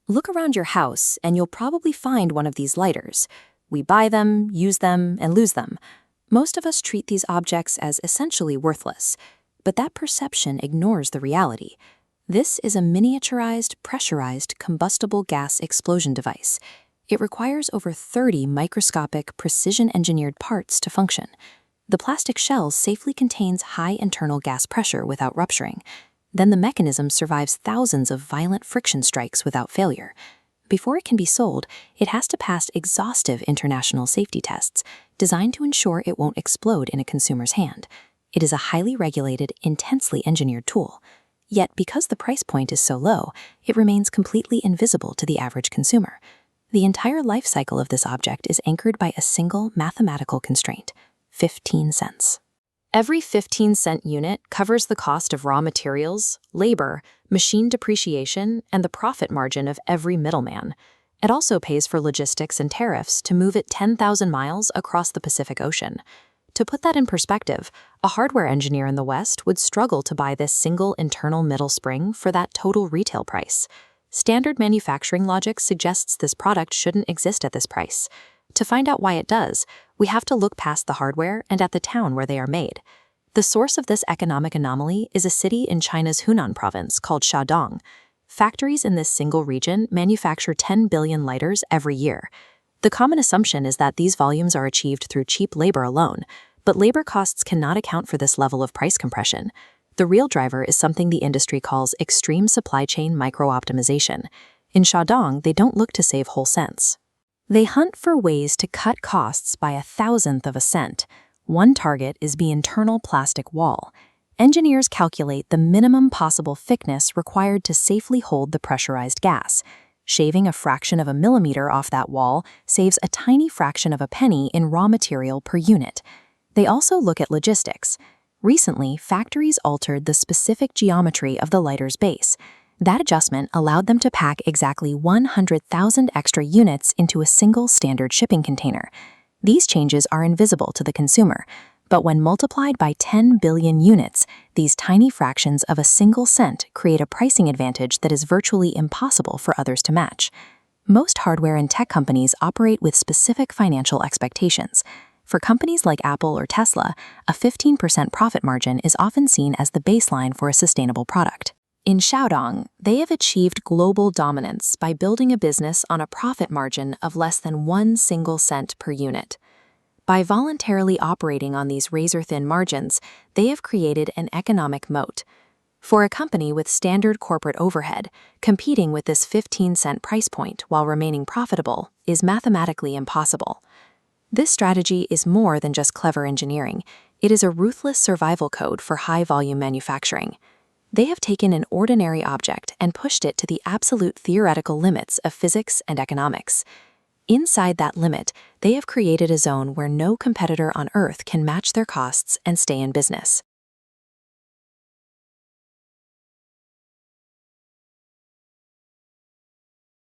Look around your house and you'll probably find one of these lighters. We buy them, use them, and lose them. Most of us treat these objects as essentially worthless, but that perception ignores the reality. This is a miniaturized, pressurized, combustible gas explosion device. It requires over 30 microscopic, precision-engineered parts to function. The plastic shell safely contains high internal gas pressure without rupturing. Then the mechanism survives thousands of violent friction strikes without failure. Before it can be sold, it has to pass exhaustive international safety tests, designed to ensure it won't explode in a consumer's hand. It is a highly regulated, intensely engineered tool. Yet, because the price point is so low, it remains completely invisible to the average consumer. The entire life cycle of this object is anchored by a single mathematical constraint: 15 cents. Every 15-cent unit covers the cost of raw materials, labor, machine depreciation, and the profit margin of every middleman. It also pays for logistics and tariffs to move it 10,000 miles across the Pacific Ocean. To put that in perspective, a hardware engineer in the West would struggle to buy this single internal middle spring for that total retail price. Standard manufacturing logic suggests this product shouldn't exist at this price. To find out why it does, we have to look past the hardware and at the town where they are made. The source of this economic anomaly is a city in China's Hunan province called Sha Dong. Factories in this single region manufacture 10 billion lighters every year. The common assumption is that these volumes are achieved through cheap labor alone, but labor costs cannot account for this level of price compression. The real driver is something the industry calls extreme supply chain micro-optimization. In Sha Dong, they don't look to save whole cents. They hunt for ways to cut costs by 1,000th of a cent. One target is the internal plastic wall. Engineers calculate the minimum possible thickness required to safely hold the pressurized gas. Shaving a fraction of a millimeter off that wall saves a tiny fraction of a penny in raw material per unit. They also look at logistics. Recently, factories altered the specific geometry of the lighter's base. That adjustment allowed them to pack exactly 100,000 extra units into a single standard shipping container. These changes are invisible to the consumer, but when multiplied by 10 billion units, these tiny fractions of a single cent create a pricing advantage that is virtually impossible for others to match. Most hardware and tech companies operate with specific financial expectations. For companies like Apple or Tesla, a 15% profit margin is often seen as the baseline for a sustainable product. In Sha Dong, they have achieved global dominance by building a business on a profit margin of less than 1 single cent per unit. By voluntarily operating on these razor-thin margins, they have created an economic moat. For a company with standard corporate overhead, competing with this 15-cent price point while remaining profitable is mathematically impossible. This strategy is more than just clever engineering. It is a ruthless survival code for high-volume manufacturing. They have taken an ordinary object and pushed it to the absolute theoretical limits of physics and economics. Inside that limit, they have created a zone where no competitor on Earth can match their costs and stay in business.